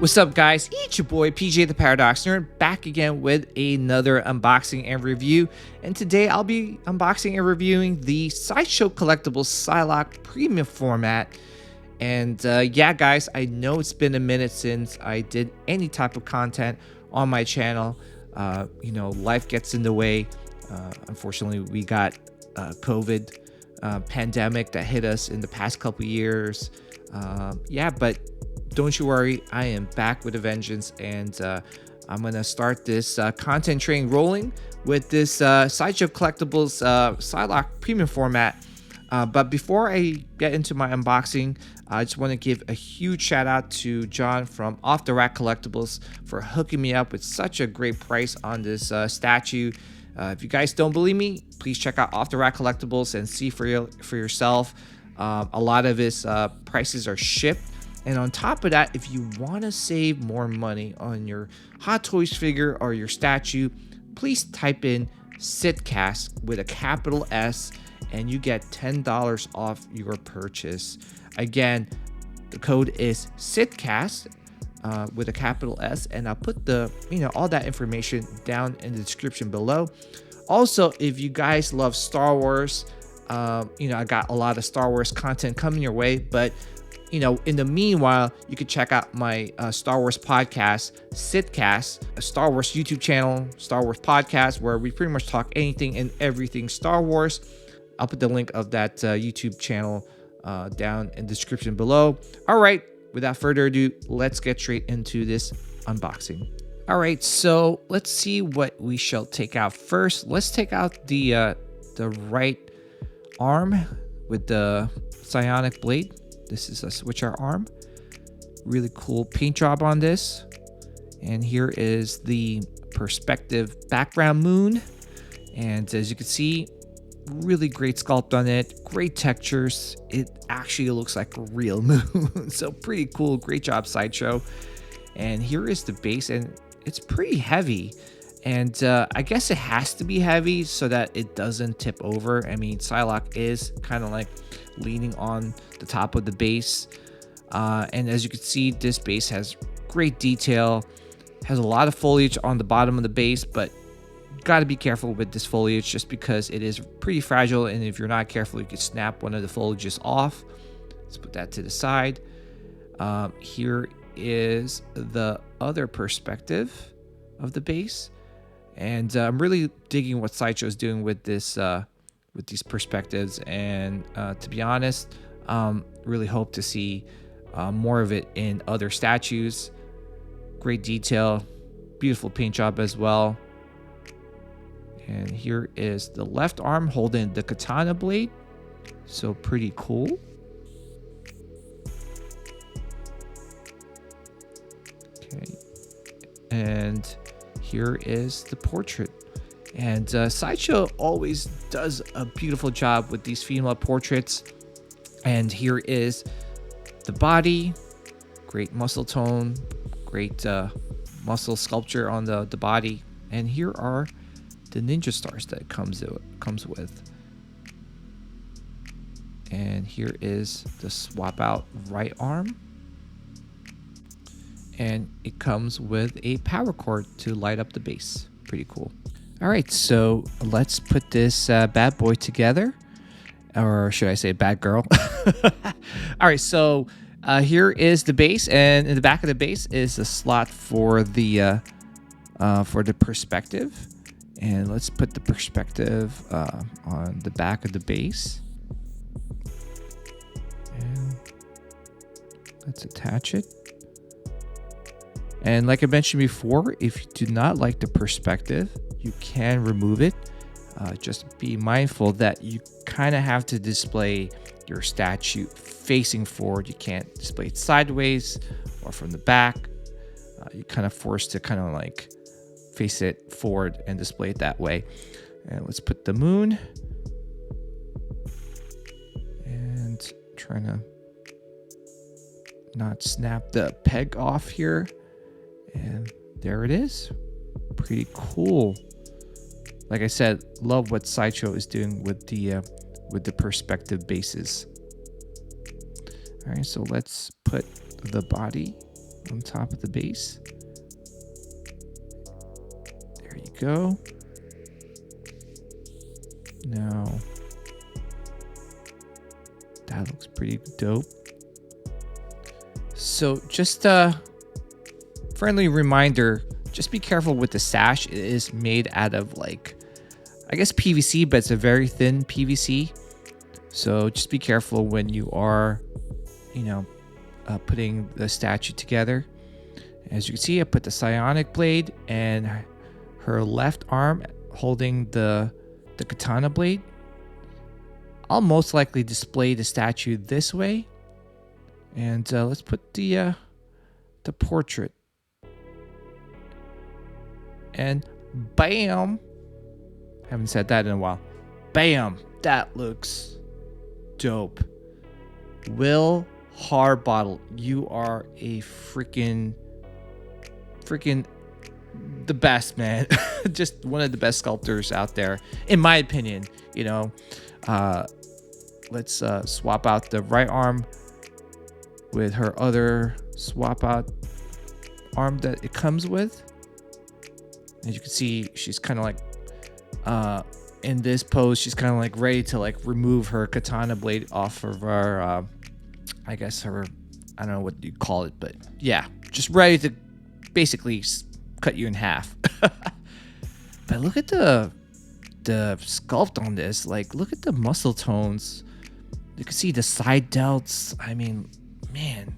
What's up, guys? It's your boy PJ the Paradox Nerd, back again with another unboxing and review. And today I'll be unboxing and reviewing the Sideshow Collectibles Psylocke premium format. And yeah, guys, I know it's been a minute since I did any type of content on my channel. Life gets in the way. Unfortunately, we got COVID pandemic that hit us in the past couple years. But don't you worry, I am back with a vengeance, and I'm gonna start this content train rolling with this Sideshow Collectibles Psylocke premium format. But before I get into my unboxing, I just want to give a huge shout out to John from Off the Rack Collectibles for hooking me up with such a great price on this statue. If you guys don't believe me, please check out Off the Rack Collectibles and see for yourself. A lot of his prices are shipped. And on top of that, if you want to save more money on your Hot Toys figure or your statue, please type in SIDCAST with a capital S and you get $10 off your purchase. Again, the code is SIDCAST with a capital S, and I'll put all that information down in the description below. Also, if you guys love Star Wars, I got a lot of Star Wars content coming your way, but in the meanwhile, you can check out my Star Wars podcast, Sidcast, a Star Wars YouTube channel, Star Wars podcast, where we pretty much talk anything and everything Star Wars. I'll put the link of that YouTube channel down in the description below. All right, without further ado, let's get straight into this unboxing. All right, so let's see what we shall take out first. Let's take out the right arm with the psionic blade. This is a switcher arm. Really cool paint job on this. And here is the perspective background moon. And as you can see, really great sculpt on it. Great textures. It actually looks like a real moon. So pretty cool. Great job, Sideshow. And here is the base, and it's pretty heavy. And I guess it has to be heavy so that it doesn't tip over. I mean, Psylocke is kind of like leaning on the top of the base. And as you can see, this base has great detail, has a lot of foliage on the bottom of the base, but got to be careful with this foliage just because it is pretty fragile. And if you're not careful, you could snap one of the foliages off. Let's put that to the side. Here is the other perspective of the base. And I'm really digging what Sideshow is doing with this, with these perspectives. And to be honest, really hope to see more of it in other statues. Great detail, beautiful paint job as well. And here is the left arm holding the katana blade. So pretty cool. Okay, and here is the portrait. And Sideshow always does a beautiful job with these female portraits. And here is the body. Great muscle tone. Great muscle sculpture on the body. And here are the ninja stars that it comes with. And here is the swap out right arm. And it comes with a power cord to light up the base. Pretty cool. All right, so let's put this bad boy together, or should I say bad girl? All right, so here is the base, and in the back of the base is a slot for the perspective. And let's put the perspective on the back of the base. And let's attach it. And like I mentioned before, if you do not like the perspective, you can remove it. Just be mindful that you kind of have to display your statue facing forward. You can't display it sideways or from the back. You're kind of forced to kind of like face it forward and display it that way. And let's put the moon. And trying to not snap the peg off here. And there it is. Pretty cool. Like I said, love what Sideshow is doing with the perspective bases. All right, so let's put the body on top of the base. There you go. Now, that looks pretty dope. So just a friendly reminder, just be careful with the sash. It is made out of, like, I guess PVC, but it's a very thin PVC. So just be careful when you are, putting the statue together. As you can see, I put the psionic blade and her left arm holding the katana blade. I'll most likely display the statue this way. And let's put the portrait. And bam! Haven't said that in a while. Bam! That looks dope. Will Harbottle, you are a freaking the best, man. Just one of the best sculptors out there, in my opinion. Let's swap out the right arm with her other swap out arm that it comes with. As you can see, she's kind of like in this pose, she's kind of like ready to like remove her katana blade off of her I guess her, I don't know what you call it, but yeah, just ready to basically cut you in half. But look at the sculpt on this. Like, look at the muscle tones. You can see the side delts. I mean, man,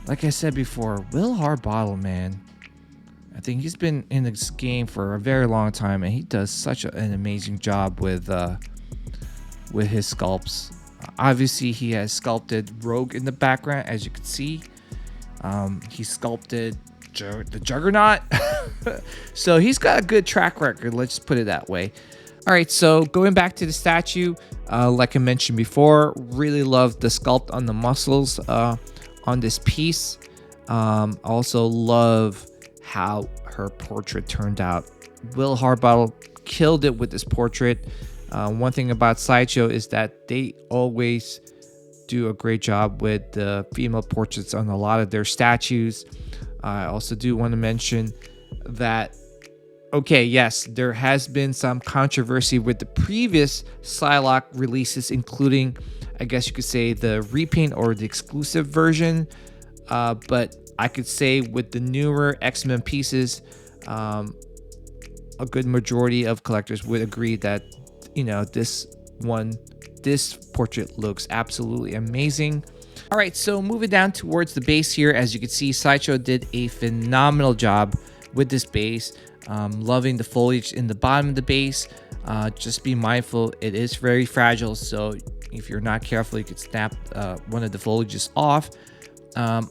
like I said before, Will Harbottle, man, I think he's been in this game for a very long time, and he does such an amazing job with his sculpts. Obviously, he has sculpted Rogue in the background, as you can see. He sculpted the Juggernaut. So he's got a good track record, let's just put it that way. All right, so going back to the statue, like I mentioned before, really love the sculpt on the muscles on this piece. Also love how her portrait turned out. Will Harbottle killed it with this portrait. One thing about Sideshow is that they always do a great job with the female portraits on a lot of their statues. I also do want to mention that, okay, yes, there has been some controversy with the previous Psylocke releases, including, I guess you could say, the repaint or the exclusive version. But I could say with the newer X-Men pieces, a good majority of collectors would agree that, this portrait looks absolutely amazing. All right, so moving down towards the base here, as you can see, Sideshow did a phenomenal job with this base. Loving the foliage in the bottom of the base. Just be mindful, it is very fragile, so if you're not careful, you could snap one of the foliages off.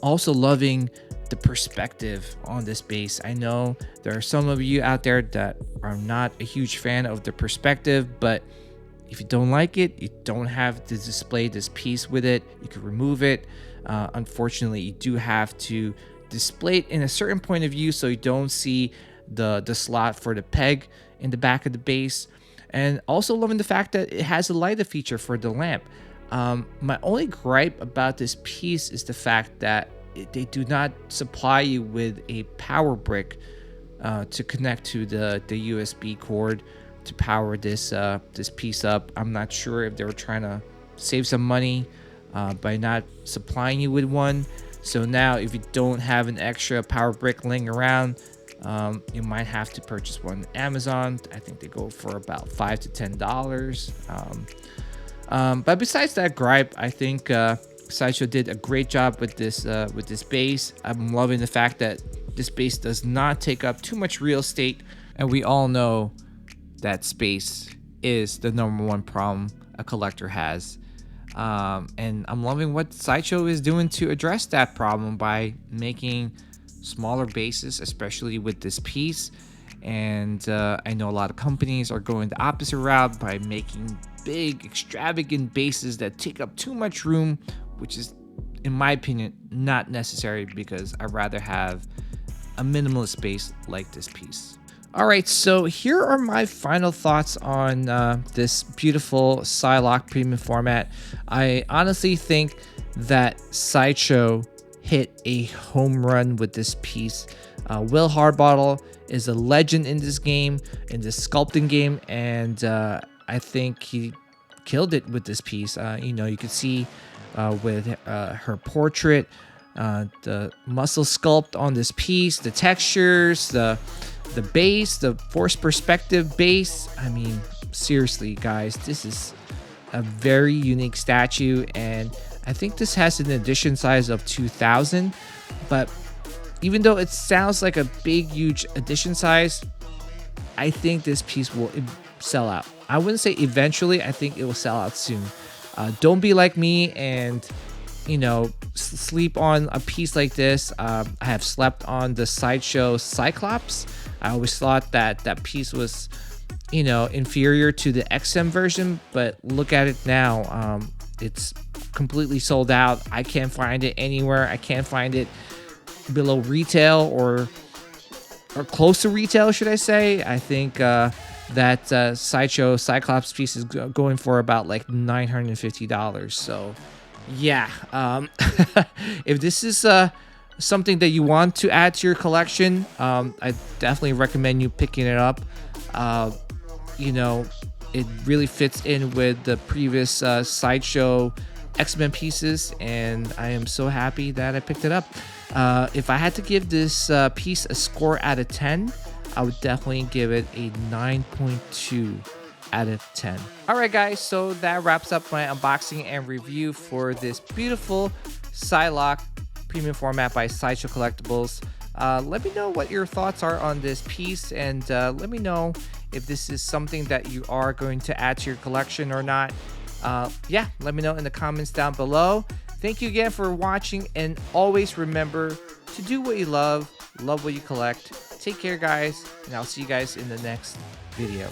Also loving the perspective on this base. I know there are some of you out there that are not a huge fan of the perspective, but if you don't like it, you don't have to display this piece with it. You can remove it. Unfortunately, you do have to display it in a certain point of view so you don't see the slot for the peg in the back of the base. And also loving the fact that it has a lighter feature for the lamp. My only gripe about this piece is the fact that they do not supply you with a power brick to connect to the USB cord to power this piece up. I'm not sure if they were trying to save some money by not supplying you with one. So now if you don't have an extra power brick laying around, you might have to purchase one on Amazon. I think they go for about $5 to $10. But besides that gripe, I think Sideshow did a great job with this base. I'm loving the fact that this base does not take up too much real estate, and we all know that space is the number one problem a collector has. And I'm loving what Sideshow is doing to address that problem by making smaller bases, especially with this piece. And I know a lot of companies are going the opposite route by making big, extravagant bases that take up too much room, which is, in my opinion, not necessary, because I'd rather have a minimalist base like this piece. All right, so here are my final thoughts on this beautiful Psylocke premium format. I honestly think that Sideshow hit a home run with this piece. Will Harbottle is a legend in this game, in this sculpting game, and I think he killed it with this piece. You know, you can see with her portrait, the muscle sculpt on this piece, the textures, the base, the forced perspective base. I mean, seriously, guys, this is a very unique statue, and I think this has an edition size of 2000, but even though it sounds like a big, huge edition size, I think this piece will sell out. I wouldn't say eventually, I think it will sell out soon. Don't be like me and, you know, sleep on a piece like this. I have slept on the Sideshow Cyclops. I always thought that that piece was, you know, inferior to the XM version, but look at it now. It's completely sold out. I can't find it anywhere. I can't find it below retail or close to retail, should I say. I think that Sideshow Cyclops piece is going for about like $950. So yeah, if this is something that you want to add to your collection, I definitely recommend you picking it up. You know, it really fits in with the previous Sideshow X-Men pieces, and I am so happy that I picked it up. If I had to give this piece a score out of 10, I would definitely give it a 9.2 out of 10. All right, guys, so that wraps up my unboxing and review for this beautiful Psylocke premium format by Sideshow Collectibles. Let me know what your thoughts are on this piece, and let me know if this is something that you are going to add to your collection or not. Yeah, let me know in the comments down below. Thank you again for watching, and always remember to do what you love what you collect. Take care, guys, and I'll see you guys in the next video.